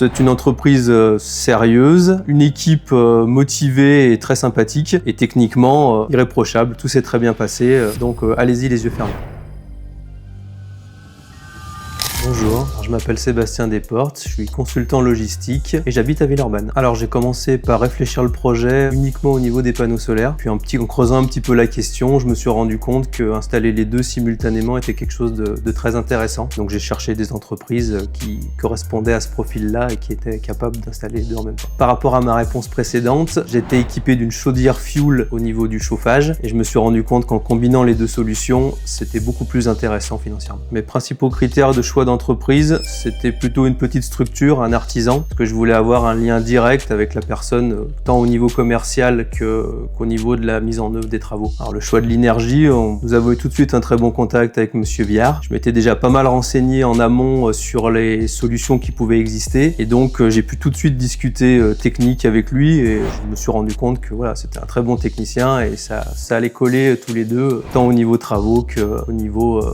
C'est une entreprise sérieuse, une équipe motivée et très sympathique, et techniquement irréprochable. Tout s'est très bien passé, donc allez-y les yeux fermés. Bonjour, je m'appelle Sébastien Desportes, je suis consultant logistique et j'habite à Villeurbanne. Alors j'ai commencé par réfléchir le projet uniquement au niveau des panneaux solaires, puis en creusant un petit peu la question, je me suis rendu compte qu'installer les deux simultanément était quelque chose de très intéressant. Donc j'ai cherché des entreprises qui correspondaient à ce profil-là et qui étaient capables d'installer les deux en même temps. Par rapport à ma réponse précédente, j'étais équipé d'une chaudière fuel au niveau du chauffage et je me suis rendu compte qu'en combinant les deux solutions, c'était beaucoup plus intéressant financièrement. Mes principaux critères de choix d'entreprise, c'était plutôt une petite structure, un artisan, parce que je voulais avoir un lien direct avec la personne, tant au niveau commercial qu'au niveau de la mise en œuvre des travaux. Alors le choix de l'énergie, nous avons eu tout de suite un très bon contact avec Monsieur Viard. Je m'étais déjà pas mal renseigné en amont sur les solutions qui pouvaient exister, et donc j'ai pu tout de suite discuter technique avec lui, et je me suis rendu compte que voilà, c'était un très bon technicien, et ça allait coller tous les deux, tant au niveau travaux qu'au niveau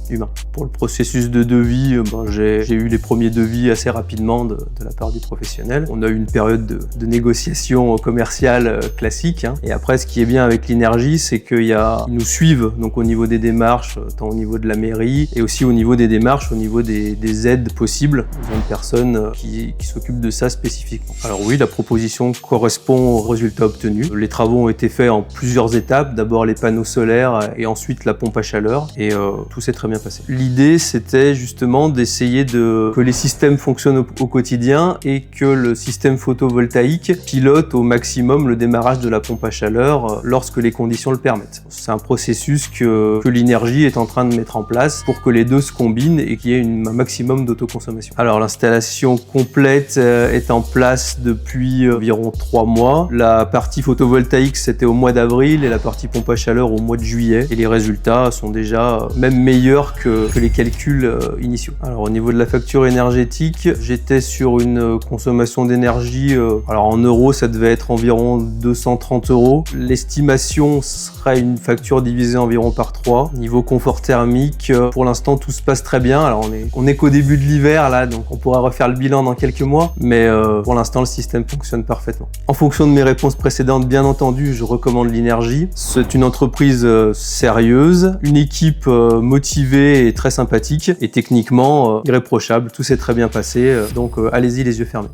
humain. Pour le processus de devis, j'ai eu les premiers devis assez rapidement de la part du professionnel. On a eu une période de négociation commerciale classique, et après ce qui est bien avec l'énergie, c'est qu'ils nous suivent donc au niveau des démarches, tant au niveau de la mairie et aussi au niveau des démarches, au niveau des aides possibles. Il y a une personne qui s'occupe de ça spécifiquement. Alors oui, la proposition correspond aux résultats obtenus. Les travaux ont été faits en plusieurs étapes, d'abord les panneaux solaires et ensuite la pompe à chaleur, et tout s'est très bien passé. L'idée, c'était justement d'essayer que les systèmes fonctionnent au quotidien et que le système photovoltaïque pilote au maximum le démarrage de la pompe à chaleur lorsque les conditions le permettent. C'est un processus que l'énergie est en train de mettre en place pour que les deux se combinent et qu'il y ait un maximum d'autoconsommation. Alors l'installation complète est en place depuis environ 3 mois. La partie photovoltaïque, c'était au mois d'avril, et la partie pompe à chaleur au mois de juillet, et les résultats sont déjà même meilleurs que les calculs initiaux. Alors au niveau de la facture énergétique, j'étais sur une consommation d'énergie, alors en euros ça devait être environ 230 €. L'estimation serait une facture divisée environ par 3. Niveau confort thermique, pour l'instant tout se passe très bien. Alors on est qu'au début de l'hiver là, donc on pourra refaire le bilan dans quelques mois, mais pour l'instant le système fonctionne parfaitement. En fonction de mes réponses précédentes, bien entendu, je recommande l'énergie. C'est une entreprise sérieuse, une équipe motivée et très sympathique, et techniquement irréprochable. Tout s'est très bien passé, donc allez-y les yeux fermés.